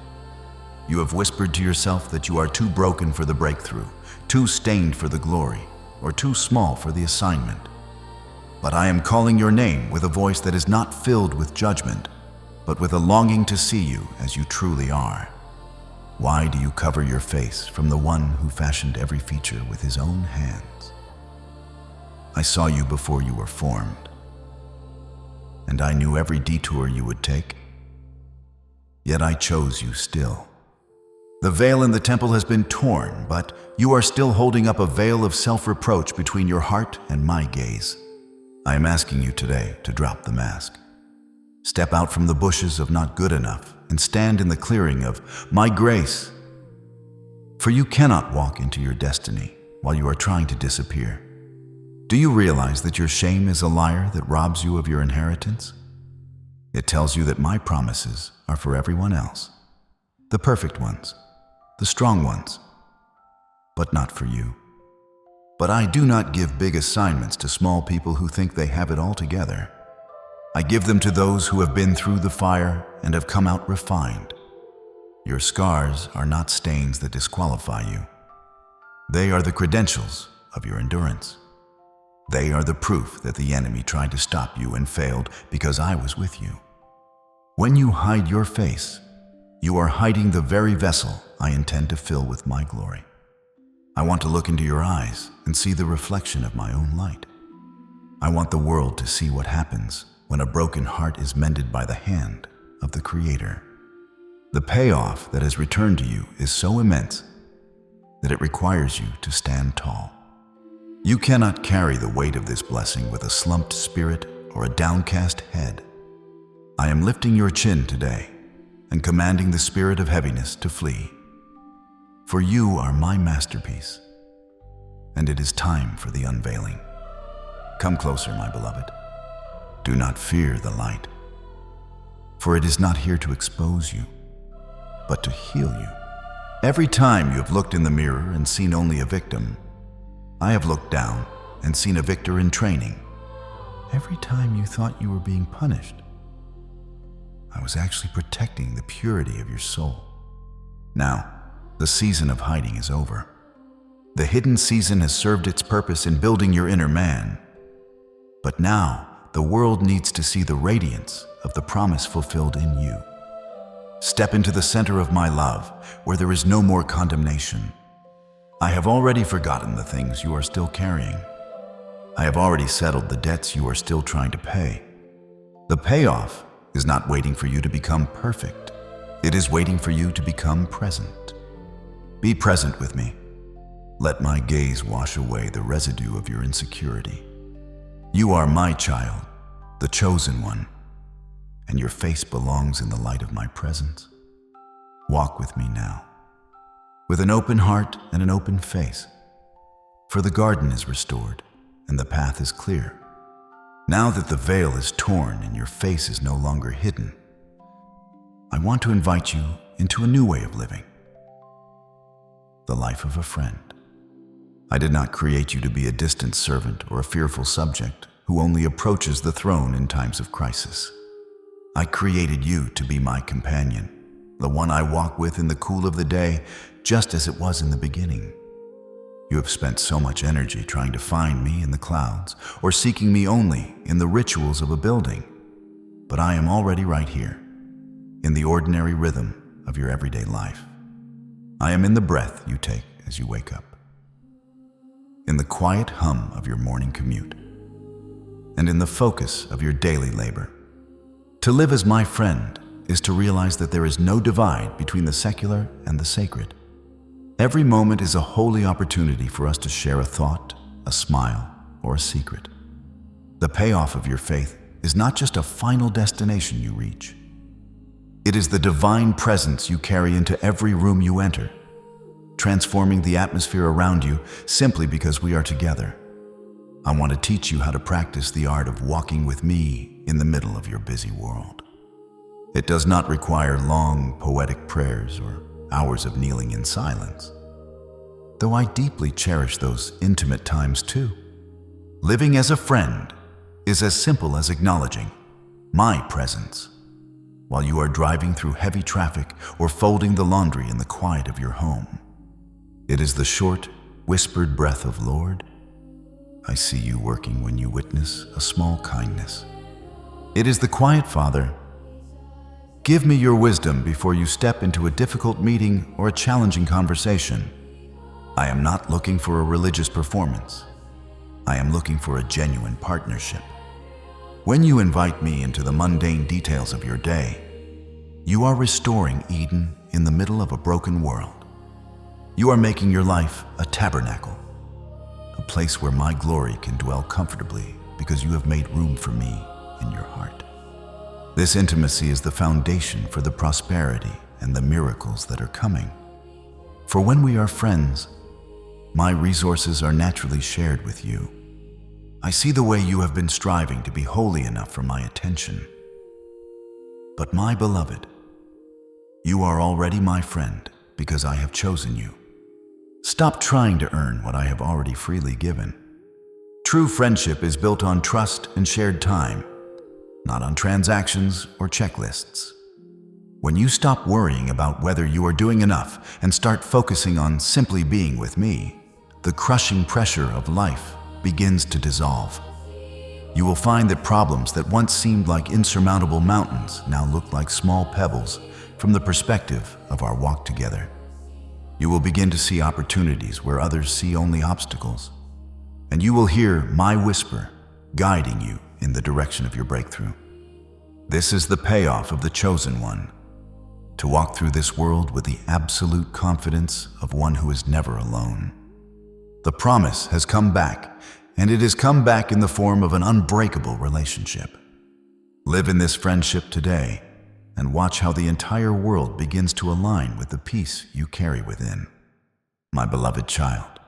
You have whispered to yourself that you are too broken for the breakthrough, too stained for the glory, or too small for the assignment. But I am calling your name with a voice that is not filled with judgment, but with a longing to see you as you truly are. Why do you cover your face from the one who fashioned every feature with his own hands? I saw you before you were formed, and I knew every detour you would take. Yet I chose you still. The veil in the temple has been torn, but you are still holding up a veil of self-reproach between your heart and my gaze. I am asking you today to drop the mask. Step out from the bushes of not good enough and stand in the clearing of my grace. For you cannot walk into your destiny while you are trying to disappear. Do you realize that your shame is a liar that robs you of your inheritance? It tells you that my promises are for everyone else, the perfect ones, the strong ones, but not for you. But I do not give big assignments to small people who think they have it all together. I give them to those who have been through the fire and have come out refined. Your scars are not stains that disqualify you. They are the credentials of your endurance. They are the proof that the enemy tried to stop you and failed because I was with you. When you hide your face, you are hiding the very vessel I intend to fill with my glory. I want to look into your eyes and see the reflection of my own light. I want the world to see what happens when a broken heart is mended by the hand of the Creator. The payoff that has returned to you is so immense that it requires you to stand tall. You cannot carry the weight of this blessing with a slumped spirit or a downcast head. I am lifting your chin today and commanding the spirit of heaviness to flee. For you are my masterpiece, and it is time for the unveiling. Come closer, my beloved. Do not fear the light, for it is not here to expose you, but to heal you. Every time you have looked in the mirror and seen only a victim, I have looked down and seen a victor in training. Every time you thought you were being punished, I was actually protecting the purity of your soul. Now, the season of hiding is over. The hidden season has served its purpose in building your inner man. But now, the world needs to see the radiance of the promise fulfilled in you. Step into the center of my love, where there is no more condemnation. I have already forgotten the things you are still carrying. I have already settled the debts you are still trying to pay. The payoff is not waiting for you to become perfect. It is waiting for you to become present. Be present with me. Let my gaze wash away the residue of your insecurity. You are my child, the chosen one, and your face belongs in the light of my presence. Walk with me now, with an open heart and an open face, for the garden is restored and the path is clear. Now that the veil is torn and your face is no longer hidden, I want to invite you into a new way of living, the life of a friend. I did not create you to be a distant servant or a fearful subject who only approaches the throne in times of crisis. I created you to be my companion, the one I walk with in the cool of the day, just as it was in the beginning. You have spent so much energy trying to find me in the clouds or seeking me only in the rituals of a building, but I am already right here, in the ordinary rhythm of your everyday life. I am in the breath you take as you wake up, in the quiet hum of your morning commute, and in the focus of your daily labor. To live as my friend is to realize that there is no divide between the secular and the sacred. Every moment is a holy opportunity for us to share a thought, a smile, or a secret. The payoff of your faith is not just a final destination you reach. It is the divine presence you carry into every room you enter, transforming the atmosphere around you simply because we are together. I want to teach you how to practice the art of walking with me in the middle of your busy world. It does not require long, poetic prayers or hours of kneeling in silence, though I deeply cherish those intimate times too. Living as a friend is as simple as acknowledging my presence while you are driving through heavy traffic or folding the laundry in the quiet of your home. It is the short, whispered breath of Lord, I see you working when you witness a small kindness. It is the quiet Father, give me your wisdom before you step into a difficult meeting or a challenging conversation. I am not looking for a religious performance. I am looking for a genuine partnership. When you invite me into the mundane details of your day, you are restoring Eden in the middle of a broken world. You are making your life a tabernacle, a place where my glory can dwell comfortably because you have made room for me in your heart. This intimacy is the foundation for the prosperity and the miracles that are coming. For when we are friends, my resources are naturally shared with you. I see the way you have been striving to be holy enough for my attention. But my beloved, you are already my friend because I have chosen you. Stop trying to earn what I have already freely given. True friendship is built on trust and shared time, not on transactions or checklists. When you stop worrying about whether you are doing enough and start focusing on simply being with me, the crushing pressure of life begins to dissolve. You will find that problems that once seemed like insurmountable mountains now look like small pebbles from the perspective of our walk together. You will begin to see opportunities where others see only obstacles, and you will hear my whisper guiding you in the direction of your breakthrough. This is the payoff of the chosen one, to walk through this world with the absolute confidence of one who is never alone. The promise has come back, and it has come back in the form of an unbreakable relationship. Live in this friendship today, and watch how the entire world begins to align with the peace you carry within. My beloved child,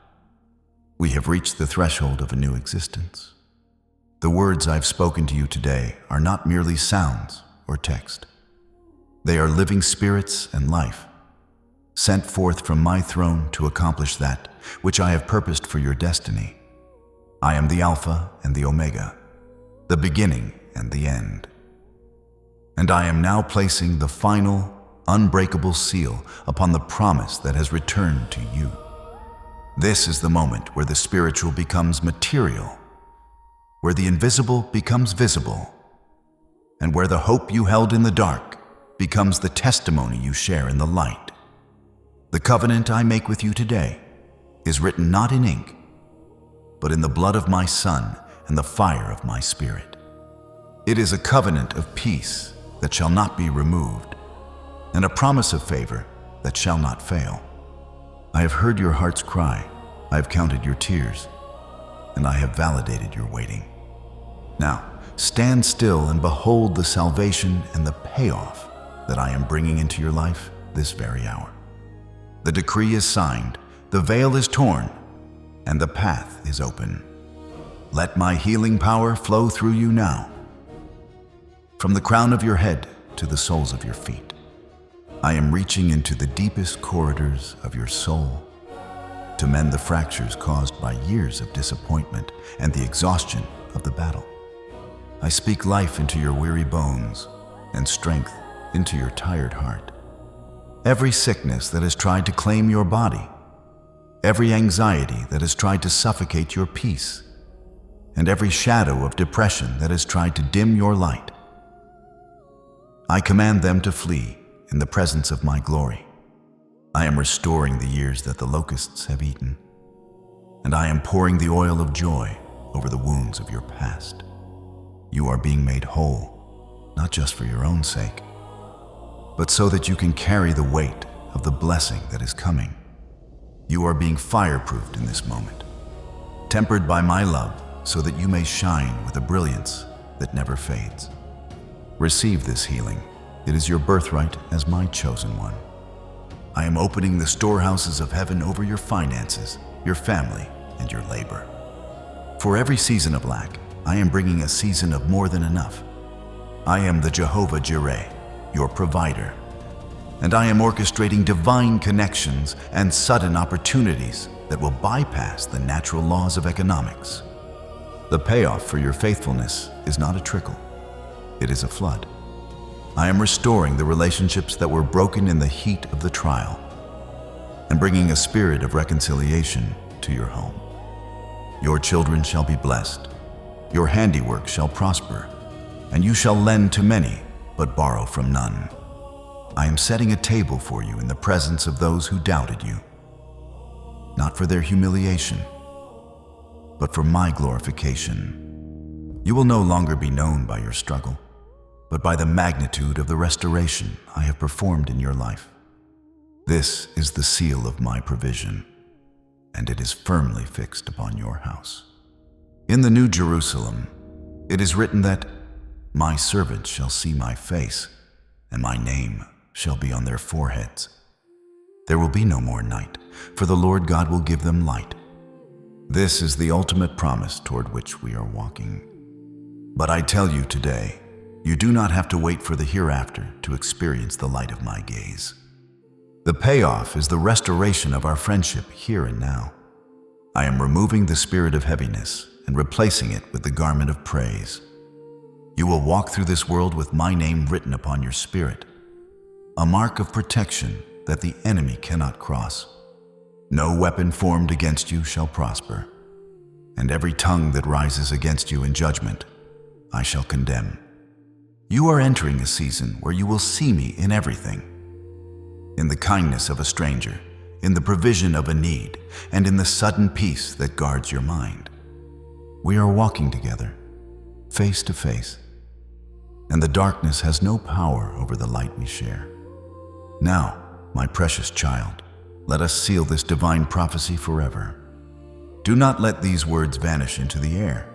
we have reached the threshold of a new existence. The words I've spoken to you today are not merely sounds or text. They are living spirits and life, sent forth from my throne to accomplish that which I have purposed for your destiny. I am the Alpha and the Omega, the beginning and the end. And I am now placing the final, unbreakable seal upon the promise that has returned to you. This is the moment where the spiritual becomes material, where the invisible becomes visible, and where the hope you held in the dark becomes the testimony you share in the light. The covenant I make with you today is written not in ink, but in the blood of my Son and the fire of my Spirit. It is a covenant of peace that shall not be removed, and a promise of favor that shall not fail. I have heard your heart's cry, I have counted your tears, and I have validated your waiting. Now, stand still and behold the salvation and the payoff that I am bringing into your life this very hour. The decree is signed, the veil is torn, and the path is open. Let my healing power flow through you now. From the crown of your head to the soles of your feet, I am reaching into the deepest corridors of your soul to mend the fractures caused by years of disappointment and the exhaustion of the battle. I speak life into your weary bones and strength into your tired heart. Every sickness that has tried to claim your body, every anxiety that has tried to suffocate your peace, and every shadow of depression that has tried to dim your light, I command them to flee in the presence of my glory. I am restoring the years that the locusts have eaten, and I am pouring the oil of joy over the wounds of your past. You are being made whole, not just for your own sake, but so that you can carry the weight of the blessing that is coming. You are being fireproofed in this moment, tempered by my love so that you may shine with a brilliance that never fades. Receive this healing. It is your birthright as my chosen one. I am opening the storehouses of heaven over your finances, your family, and your labor. For every season of lack, I am bringing a season of more than enough. I am the Jehovah Jireh, your provider, and I am orchestrating divine connections and sudden opportunities that will bypass the natural laws of economics. The payoff for your faithfulness is not a trickle, it is a flood. I am restoring the relationships that were broken in the heat of the trial and bringing a spirit of reconciliation to your home. Your children shall be blessed, your handiwork shall prosper, and you shall lend to many, but borrow from none. I am setting a table for you in the presence of those who doubted you, not for their humiliation, but for my glorification. You will no longer be known by your struggle, but by the magnitude of the restoration I have performed in your life. This is the seal of my provision, and it is firmly fixed upon your house. In the New Jerusalem, It is written that my servants shall see my face, and my name shall be on their foreheads. There will be no more night, for the Lord God will give them light. This is the ultimate promise toward which we are walking. But I tell you today, you do not have to wait for the hereafter to experience the light of my gaze. The payoff is the restoration of our friendship here and now. I am removing the spirit of heaviness and replacing it with the garment of praise. You will walk through this world with my name written upon your spirit, a mark of protection that the enemy cannot cross. No weapon formed against you shall prosper, and every tongue that rises against you in judgment, I shall condemn. You are entering a season where you will see me in everything, in the kindness of a stranger, in the provision of a need, and in the sudden peace that guards your mind. We are walking together, face to face, and the darkness has no power over the light we share. Now, my precious child, let us seal this divine prophecy forever. Do not let these words vanish into the air.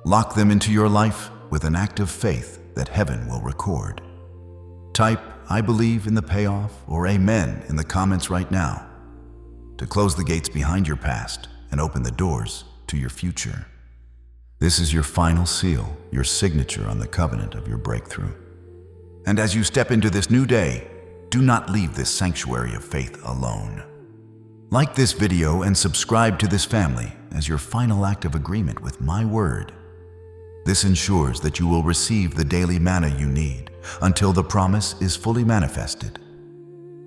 Lock them into your life with an act of faith that heaven will record. Type, I believe in the payoff, or amen in the comments right now to close the gates behind your past and open the doors to your future. This is your final seal, your signature on the covenant of your breakthrough. And as you step into this new day, do not leave this sanctuary of faith alone. Like this video and subscribe to this family as your final act of agreement with my word. This ensures that you will receive the daily manna you need until the promise is fully manifested.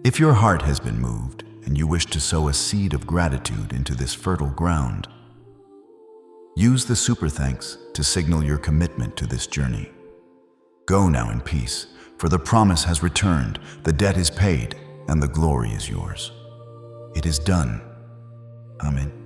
If your heart has been moved and you wish to sow a seed of gratitude into this fertile ground, use the super thanks to signal your commitment to this journey. Go now in peace, for the promise has returned, the debt is paid, and the glory is yours. It is done. Amen.